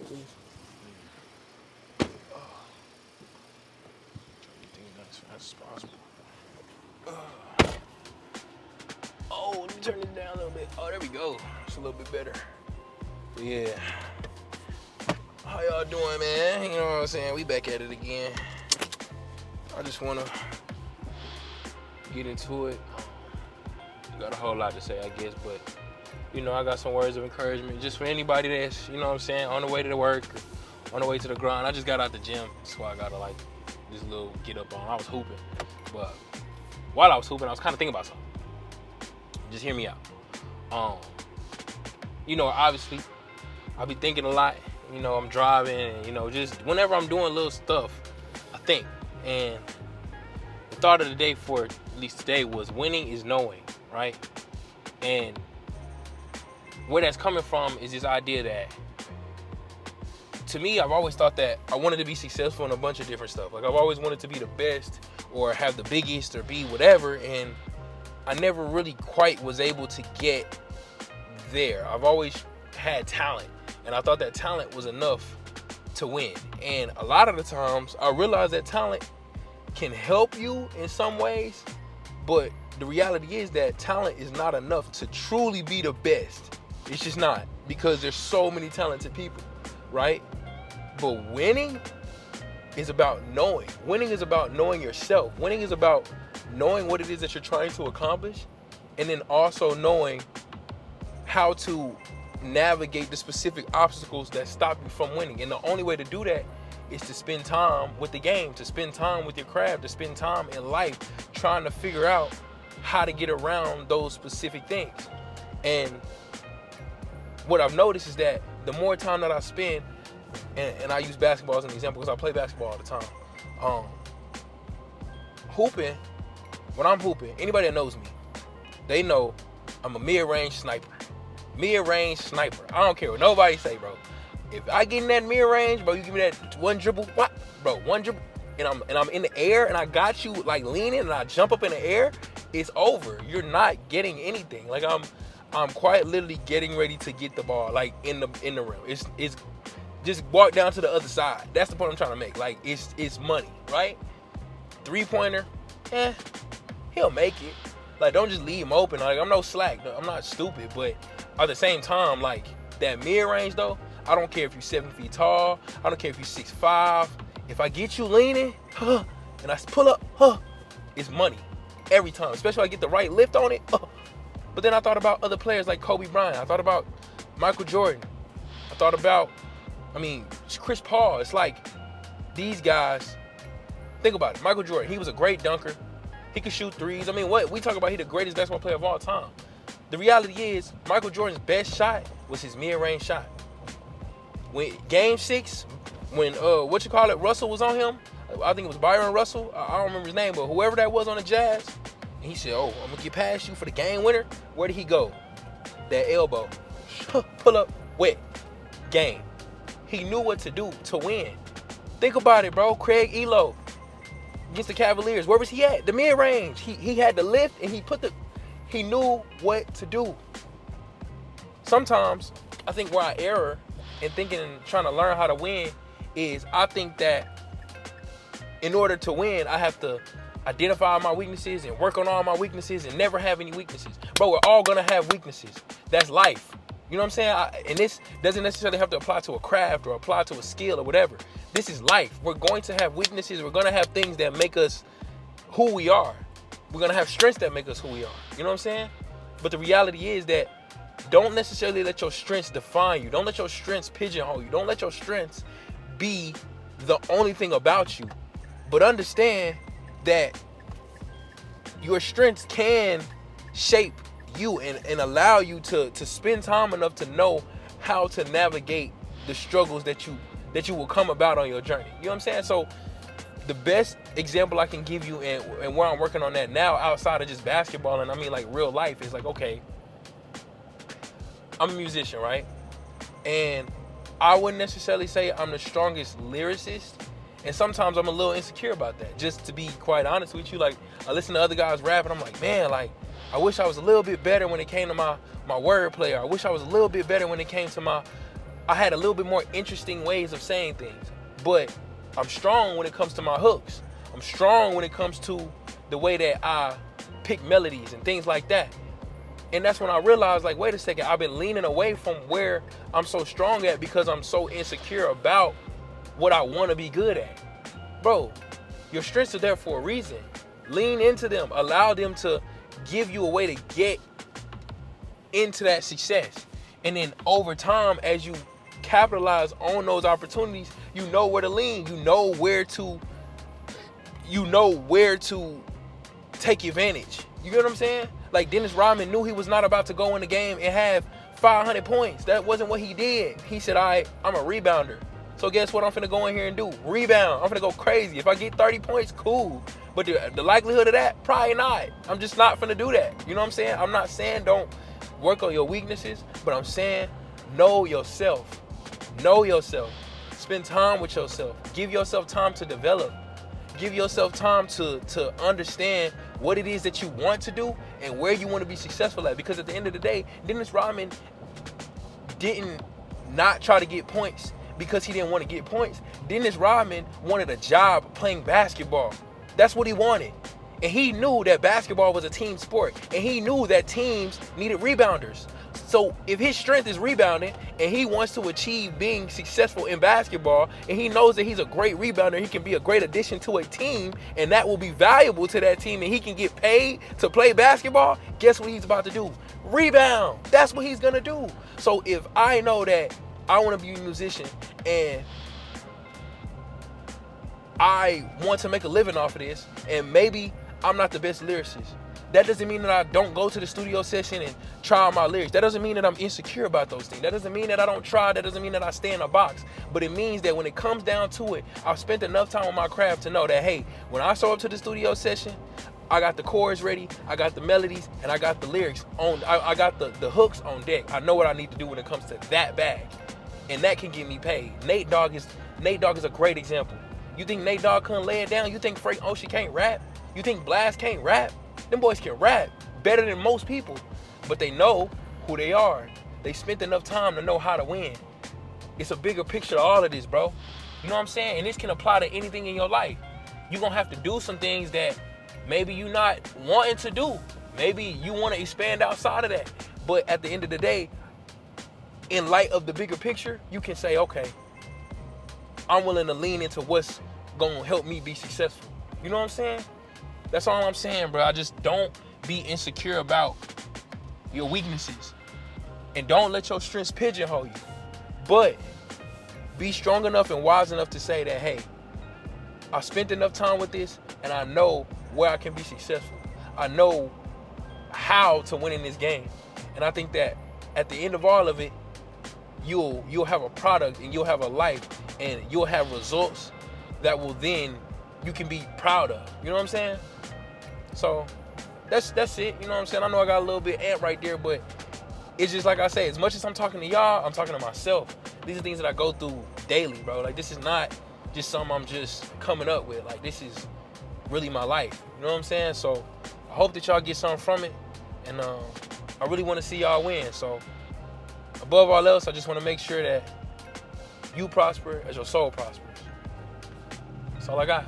please. Everything as fast as possible. Oh, let me turn it down a little bit. Oh, there we go. It's a little bit better. But yeah. How y'all doing, man? You know what I'm saying? We back at it again. I just want to get into it. Got a whole lot to say, I guess, but you know, I got some words of encouragement just for anybody that's, you know what I'm saying, on the way to the work, on the way to the grind. I just got out the gym, so I got to like this little get up on. I was hooping, but while I was hooping, I was kind of thinking about something. Just hear me out. You know, obviously, I be thinking a lot. You know, I'm driving, and, you know, just whenever I'm doing little stuff, I think. And the thought of the day for at least today was winning is knowing, right? And where that's coming from is this idea that, to me, I've always thought that I wanted to be successful in a bunch of different stuff. Like, I've always wanted to be the best or have the biggest or be whatever, and I never really quite was able to get there. I've always had talent, and I thought that talent was enough to win. And a lot of the times, I realized that talent can help you in some ways, but the reality is that talent is not enough to truly be the best. It's just not, because there's so many talented people, right? But winning is about knowing. Winning is about knowing yourself. Winning is about knowing what it is that you're trying to accomplish, and then also knowing how to navigate the specific obstacles that stop you from winning. And the only way to do that is to spend time with the game, to spend time with your craft, to spend time in life trying to figure out how to get around those specific things. And what I've noticed is that the more time that I spend, and I use basketball as an example because I play basketball all the time. Hooping, when I'm hooping, anybody that knows me, they know I'm a mid-range sniper. Mid-range sniper. I don't care what nobody say, bro. If I get in that mid-range, bro, you give me that one dribble, what? Bro, one dribble, and I'm in the air, and I got you like leaning, and I jump up in the air, it's over. You're not getting anything. Like I'm quite literally getting ready to get the ball, like in the rim. It's just walk down to the other side. That's the point I'm trying to make. Like it's money, right? 3-pointer, he'll make it. Like, don't just leave him open. Like, I'm no slack. I'm not stupid, but at the same time, like that mid-range though, I don't care if you're 7 feet tall. I don't care if you're 6'5". If I get you leaning, and I pull up, it's money every time. Especially if I get the right lift on it. But then I thought about other players like Kobe Bryant. I thought about Michael Jordan. I thought about, Chris Paul. It's like these guys. Think about it. Michael Jordan, he was a great dunker. He could shoot threes. What we talk about, he the greatest basketball player of all time. The reality is, Michael Jordan's best shot was his mid-range shot. When Game 6, when Russell was on him, I think it was Byron Russell. I don't remember his name, but whoever that was on the Jazz, he said, "Oh, I'm gonna get past you for the game winner." Where did he go? That elbow, pull up, wet, game. He knew what to do to win. Think about it, bro. Craig Elo against the Cavaliers. Where was he at? The mid-range. He had the lift, and he knew what to do. Sometimes I think where I err in thinking and trying to learn how to win is I think that in order to win, I have to identify my weaknesses and work on all my weaknesses and never have any weaknesses. Bro, we're all gonna have weaknesses. That's life. You know what I'm saying? And this doesn't necessarily have to apply to a craft or apply to a skill or whatever. This is life. We're going to have weaknesses. We're gonna have things that make us who we are. We're gonna have strengths that make us who we are. You know what I'm saying? But the reality is that don't necessarily let your strengths define you. Don't let your strengths pigeonhole you. Don't let your strengths be the only thing about you. But understand that your strengths can shape you and allow you to spend time enough to know how to navigate the struggles that you will come about on your journey. You know what I'm saying? So the best example I can give you and where I'm working on that now outside of just basketball and like real life is like, okay, I'm a musician, right? And I wouldn't necessarily say I'm the strongest lyricist. And sometimes I'm a little insecure about that. Just to be quite honest with you, like I listen to other guys rap and I'm like, man, like I wish I was a little bit better when it came to my wordplay. I wish I was a little bit better when it came to my I had a little bit more interesting ways of saying things. But I'm strong when it comes to my hooks. I'm strong when it comes to the way that I pick melodies and things like that. And that's when I realized, like, wait a second, I've been leaning away from where I'm so strong at because I'm so insecure about what I want to be good at. Bro, your strengths are there for a reason. Lean into them. Allow them to give you a way to get into that success. And then over time, as you capitalize on those opportunities, you know where to lean. You know where to take advantage. You get what I'm saying? Like Dennis Rodman knew he was not about to go in the game and have 500 points. That wasn't what he did. He said, all right, I'm a rebounder. So guess what I'm finna go in here and do? Rebound. I'm finna go crazy. If I get 30 points, cool. But the likelihood of that, probably not. I'm just not finna do that. You know what I'm saying? I'm not saying don't work on your weaknesses, but I'm saying know yourself. Know yourself. Spend time with yourself. Give yourself time to develop. Give yourself time to understand what it is that you want to do and where you want to be successful at. Because at the end of the day, Dennis Rodman didn't not try to get points because he didn't want to get points. Dennis Rodman wanted a job playing basketball. That's what he wanted. And he knew that basketball was a team sport. And he knew that teams needed rebounders. So if his strength is rebounding and he wants to achieve being successful in basketball and he knows that he's a great rebounder, he can be a great addition to a team and that will be valuable to that team and he can get paid to play basketball, guess what he's about to do? Rebound. That's what he's going to do. So if I know that I want to be a musician and I want to make a living off of this and maybe I'm not the best lyricist, that doesn't mean that I don't go to the studio session and try my lyrics. That doesn't mean that I'm insecure about those things. That doesn't mean that I don't try. That doesn't mean that I stay in a box. But it means that when it comes down to it, I've spent enough time on my craft to know that, hey, when I show up to the studio session, I got the chords ready, I got the melodies, and I got the lyrics on. I got the hooks on deck. I know what I need to do when it comes to that bag. And that can get me paid. Nate Dogg is a great example. You think Nate Dogg couldn't lay it down? You think Frank Ocean can't rap? You think Blast can't rap? Them boys can rap better than most people, but they know who they are. They spent enough time to know how to win. It's a bigger picture of all of this, bro. You know what I'm saying? And this can apply to anything in your life. You're going to have to do some things that maybe you're not wanting to do. Maybe you want to expand outside of that. But at the end of the day, in light of the bigger picture, you can say, okay, I'm willing to lean into what's going to help me be successful. You know what I'm saying? That's all I'm saying, bro. I just don't be insecure about your weaknesses. And don't let your strengths pigeonhole you. But be strong enough and wise enough to say that, hey, I spent enough time with this and I know where I can be successful. I know how to win in this game. And I think that at the end of all of it, you'll have a product and you'll have a life and you'll have results that will then you can be proud of. You know what I'm saying? So that's it. You know what I'm saying? I know I got a little bit amped right there, but it's just like I say, as much as I'm talking to y'all, I'm talking to myself. These are things that I go through daily, bro. Like, this is not just something I'm just coming up with. Like, this is really my life. You know what I'm saying? So I hope that y'all get something from it. And I really want to see y'all win. So above all else, I just want to make sure that you prosper as your soul prospers. That's all I got.